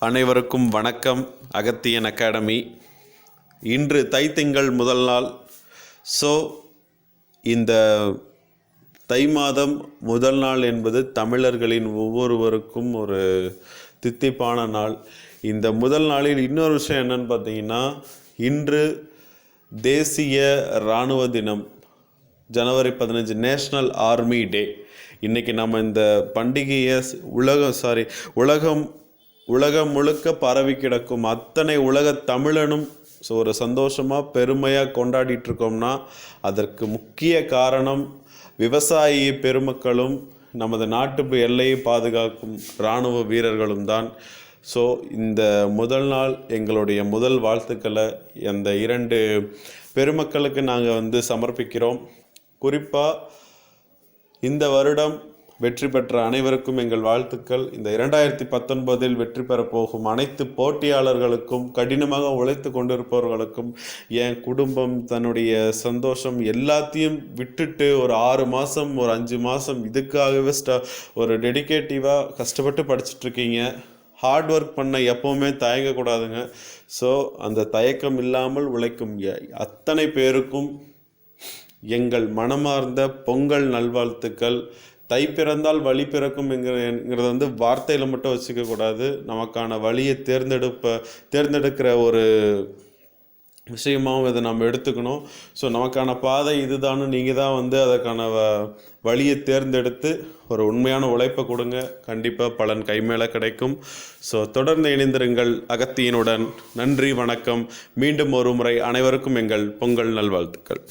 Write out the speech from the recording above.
அனைவருக்கும் வணக்கம். அகத்தியன் அகாடமி. இன்று தைத்திங்கள் முதல் நாள். ஸோ இந்த தை மாதம் முதல் நாள் என்பது தமிழர்களின் ஒவ்வொருவருக்கும் ஒரு தித்திப்பான நாள். இந்த முதல் நாளில் இன்னொரு விஷயம் என்னன்னு பார்த்தீங்கன்னா, இன்று தேசிய இராணுவ தினம், ஜனவரி 15 நேஷ்னல் ஆர்மி டே. இன்றைக்கி நம்ம இந்த பண்டிகையை உலகம் முழுக்க பரவி கிடக்கும் அத்தனை உலக தமிழனும் ஒரு சந்தோஷமாக பெருமையாக கொண்டாடிட்டுருக்கோம்னா அதற்கு முக்கிய காரணம் விவசாயி பெருமக்களும் நமது நாட்டு எல்லையை பாதுகாக்கும் இராணுவ வீரர்களும் தான். ஸோ இந்த முதல் நாள் எங்களுடைய முதல் வாழ்த்துக்களை அந்த இரண்டு பெருமக்களுக்கு நாங்கள் சமர்ப்பிக்கிறோம். குறிப்பாக இந்த வருடம் வெற்றி பெற்ற அனைவருக்கும் எங்கள் வாழ்த்துக்கள். இந்த 2019 வெற்றி பெறப்போகும் அனைத்து போட்டியாளர்களுக்கும், கடினமாக உழைத்து கொண்டிருப்பவர்களுக்கும், என் குடும்பம் தன்னுடைய சந்தோஷம் எல்லாத்தையும் விட்டுட்டு ஒரு 6 மாதம் ஒரு 5 மாதம் இதுக்காகவே ஒரு டெடிகேட்டிவாக கஷ்டப்பட்டு படிச்சுட்ருக்கீங்க. ஹார்ட் ஒர்க் பண்ண எப்போவுமே தயங்கக்கூடாதுங்க. ஸோ அந்த தயக்கம் இல்லாமல் உழைக்கும் அத்தனை பேருக்கும் எங்கள் மனமார்ந்த பொங்கல் நல்வாழ்த்துக்கள். தை பிறந்தால் வழி பிறக்கும் என்கிறத வார்த்தையில் மட்டும் வச்சுக்கக்கூடாது. நமக்கான வழியை தேர்ந்தெடுக்கிற ஒரு விஷயமாகவும் இதை நம்ம எடுத்துக்கணும். ஸோ நமக்கான பாதை இதுதான்னு நீங்கள் தான் அதற்கான வழியை தேர்ந்தெடுத்து ஒரு உண்மையான உழைப்பை கொடுங்க. கண்டிப்பாக பலன் கைமேலே கிடைக்கும். ஸோ தொடர்ந்து இணைந்திருங்கள் அகத்தியனுடன். நன்றி, வணக்கம். மீண்டும் ஒரு முறை அனைவருக்கும் எங்கள் பொங்கல் நல்வாழ்த்துக்கள்.